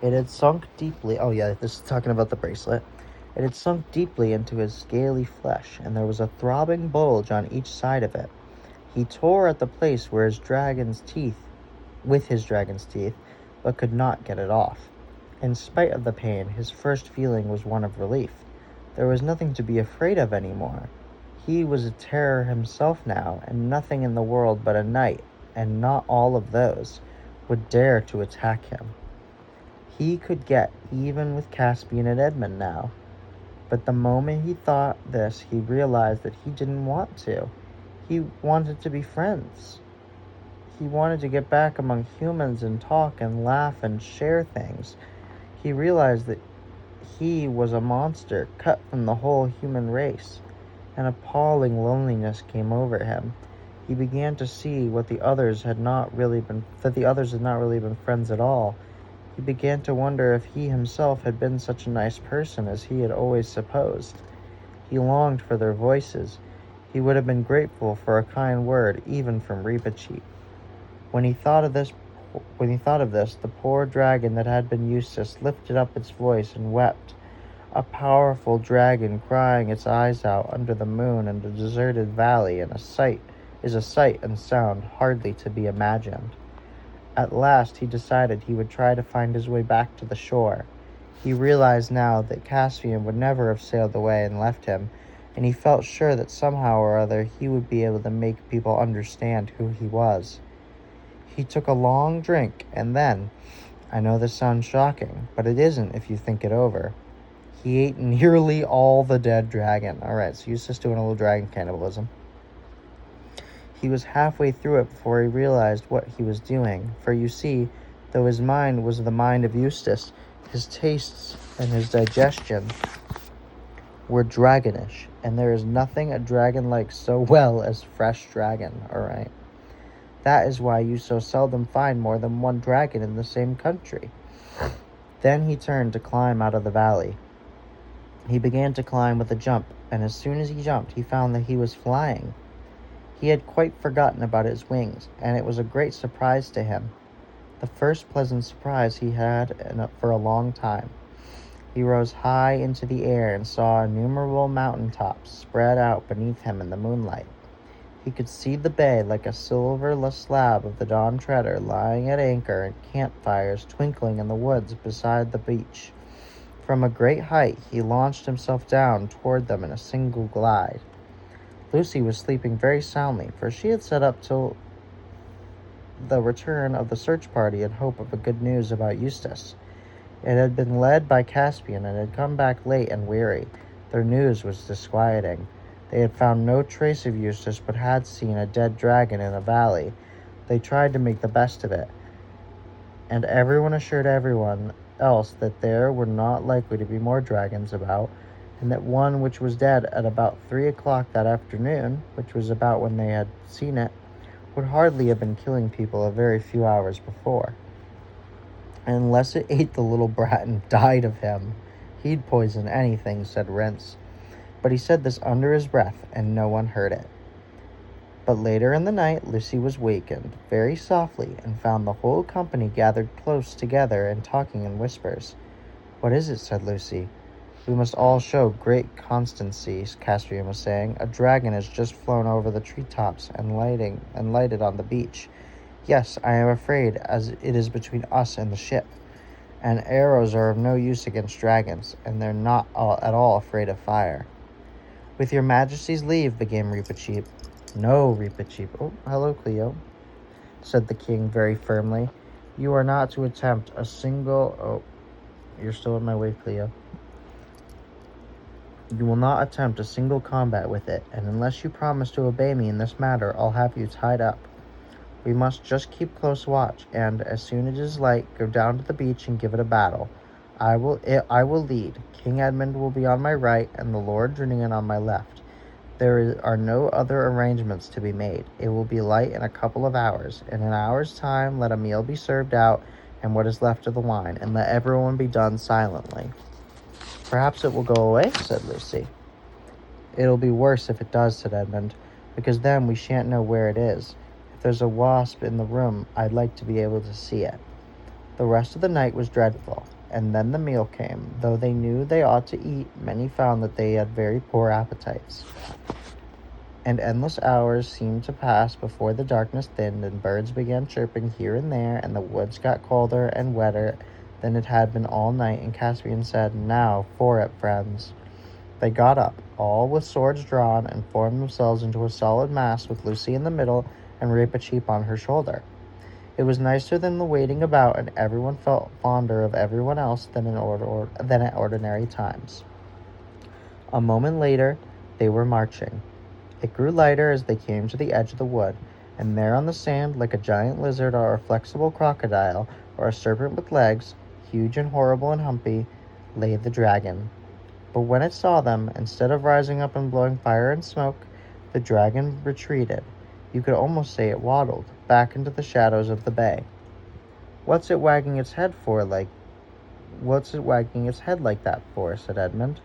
It had sunk deeply. Oh, yeah, this is talking about the bracelet. It had sunk deeply into his scaly flesh, and there was a throbbing bulge on each side of it. He tore at the place with his dragon's teeth, but could not get it off. In spite of the pain, his first feeling was one of relief. There was nothing to be afraid of anymore. He was a terror himself now, and nothing in the world but a knight, and not all of those, would dare to attack him. He could get even with Caspian and Edmund now. But the moment he thought this, he realized that he didn't want to. He wanted to be friends. He wanted to get back among humans and talk and laugh and share things. He realized that he was a monster cut from the whole human race. An appalling loneliness came over him. He began to see that the others had not really been friends at all. He began to wonder if he himself had been such a nice person as he had always supposed. He longed for their voices. He would have been grateful for a kind word, even from Reepicheep. When he thought of this, the poor dragon that had been Eustace lifted up its voice and wept. A powerful dragon crying its eyes out under the moon in a deserted valley is a sight and sound hardly to be imagined. At last he decided he would try to find his way back to the shore. He realized now that Caspian would never have sailed away and left him, and he felt sure that somehow or other he would be able to make people understand who he was. He took a long drink, and then, I know this sounds shocking, but it isn't if you think it over, he ate nearly all the dead dragon. Alright, so Eustace doing a little dragon cannibalism. He was halfway through it before he realized what he was doing, for you see, though his mind was the mind of Eustace, his tastes and his digestion were dragonish, and there is nothing a dragon likes so well as fresh dragon, alright? That is why you so seldom find more than one dragon in the same country. Then he turned to climb out of the valley. He began to climb with a jump, and as soon as he jumped, he found that he was flying. He had quite forgotten about his wings, and it was a great surprise to him. The first pleasant surprise he had for a long time. He rose high into the air and saw innumerable mountain tops spread out beneath him in the moonlight. He could see the bay like a silver slab of the Dawn Treader lying at anchor and campfires twinkling in the woods beside the beach. From a great height he launched himself down toward them in a single glide. Lucy was sleeping very soundly, for she had sat up till the return of the search party in hope of good news about Eustace. It had been led by Caspian and had come back late and weary. Their news was disquieting. They had found no trace of Eustace, but had seen a dead dragon in a valley. They tried to make the best of it, and everyone assured everyone else that there were not likely to be more dragons about, and that one which was dead at about 3 o'clock that afternoon, which was about when they had seen it, would hardly have been killing people a very few hours before. Unless it ate the little brat and died of him, he'd poison anything, said Rents. But he said this under his breath, and no one heard it. But later in the night, Lucy was wakened very softly and found the whole company gathered close together and talking in whispers. "What is it?" said Lucy. "We must all show great constancy," Caspian was saying. "A dragon has just flown over the treetops and lighted on the beach. Yes, I am afraid, as it is between us and the ship. And arrows are of no use against dragons, and they're not at all afraid of fire." "With your Majesty's leave," began Reepicheep. "No, Reepicheep." "Oh, hello, Cleo," said the king very firmly. "You are not to attempt a single..." "Oh, you're still in my way, Cleo." "You will not attempt a single combat with it, and unless you promise to obey me in this matter, I'll have you tied up. We must just keep close watch, and as soon as it is light, go down to the beach and give it a battle. I will lead. King Edmund will be on my right, and the Lord Drinnigan on my left. There are no other arrangements to be made. It will be light in a couple of hours. In an hour's time, let a meal be served out, and what is left of the wine, and let everyone be done silently." "Perhaps it will go away," said Lucy. "It'll be worse if it does," said Edmund, "because then we shan't know where it is. If there's a wasp in the room, I'd like to be able to see it." The rest of the night was dreadful. and then the meal came. Though they knew they ought to eat, many found that they had very poor appetites. And endless hours seemed to pass before the darkness thinned, and birds began chirping here and there, and the woods got colder and wetter than it had been all night, and Caspian said, "Now for it, friends." They got up, all with swords drawn, and formed themselves into a solid mass, with Lucy in the middle and Reepicheep on her shoulder. It was nicer than the waiting about, and everyone felt fonder of everyone else than at ordinary times. A moment later, they were marching. It grew lighter as they came to the edge of the wood, and there on the sand, like a giant lizard or a flexible crocodile or a serpent with legs, huge and horrible and humpy, lay the dragon. But when it saw them, instead of rising up and blowing fire and smoke, the dragon retreated. You could almost say it waddled back into the shadows of the bay. What's it wagging its head like that for?" said Edmund.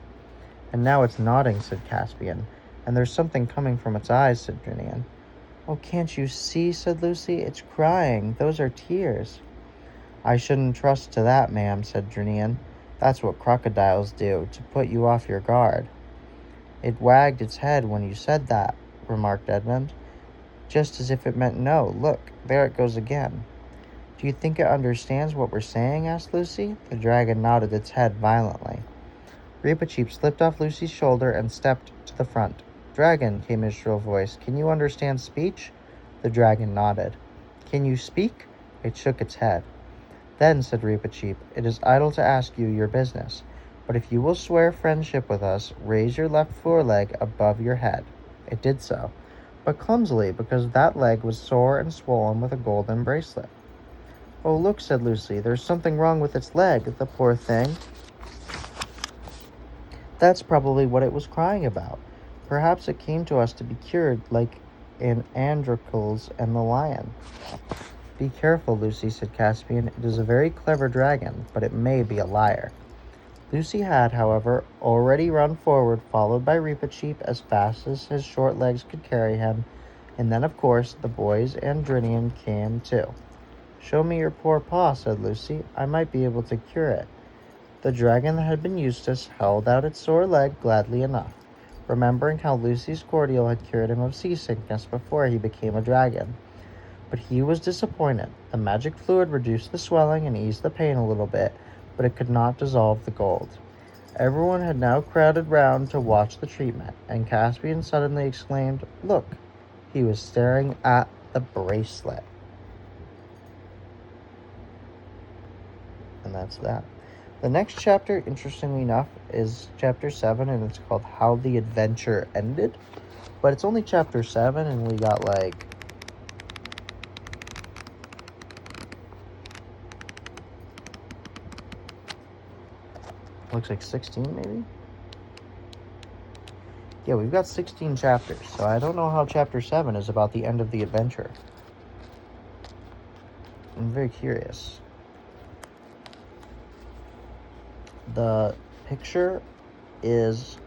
"And now it's nodding," said Caspian. "And there's something coming from its eyes," said Drinian. "Oh, can't you see?" said Lucy. "It's crying. Those are tears." "I shouldn't trust to that, ma'am," said Drinian. "That's what crocodiles do, to put you off your guard." "It wagged its head when you said that," remarked Edmund, "just as if it meant no. Look, there it goes again." "Do you think it understands what we're saying?" asked Lucy. The dragon nodded its head violently. Reepicheep slipped off Lucy's shoulder and stepped to the front. "Dragon," came his shrill voice, "can you understand speech?" The dragon nodded. "Can you speak?" It shook its head. "Then," said Reepicheep, "it is idle to ask you your business. But if you will swear friendship with us, raise your left foreleg above your head." It did so, but clumsily, because that leg was sore and swollen with a golden bracelet. "Oh, look," said Lucy, "there's something wrong with its leg, the poor thing." That's probably what it was crying about. Perhaps it came to us to be cured, like in Androcles and the lion. "Be careful, Lucy," said Caspian. "It is a very clever dragon, but it may be a liar." Lucy had, however, already run forward, followed by Reepicheep as fast as his short legs could carry him, and then, of course, the boys and Drinian came too. "Show me your poor paw," said Lucy. "I might be able to cure it." The dragon that had been Eustace held out its sore leg gladly enough, remembering how Lucy's cordial had cured him of seasickness before he became a dragon. But he was disappointed. The magic fluid reduced the swelling and eased the pain a little bit, but it could not dissolve the gold. Everyone had now crowded round to watch the treatment, and Caspian suddenly exclaimed, "Look!" He was staring at the bracelet. And that's that. The next chapter, interestingly enough, is chapter 7, and it's called How the Adventure Ended. But it's only chapter 7, and we got looks like 16 maybe? Yeah, we've got 16 chapters, so I don't know how chapter 7 is about the end of the adventure. I'm very curious. The picture is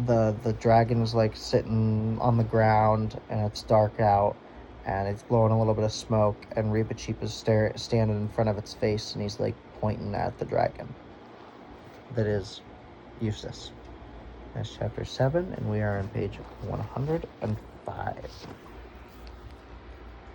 the dragon is like sitting on the ground, and it's dark out, and it's blowing a little bit of smoke, and Reepicheep is standing in front of its face, and he's like pointing at the dragon. That is Eustace. That's chapter 7, and we are on page 105.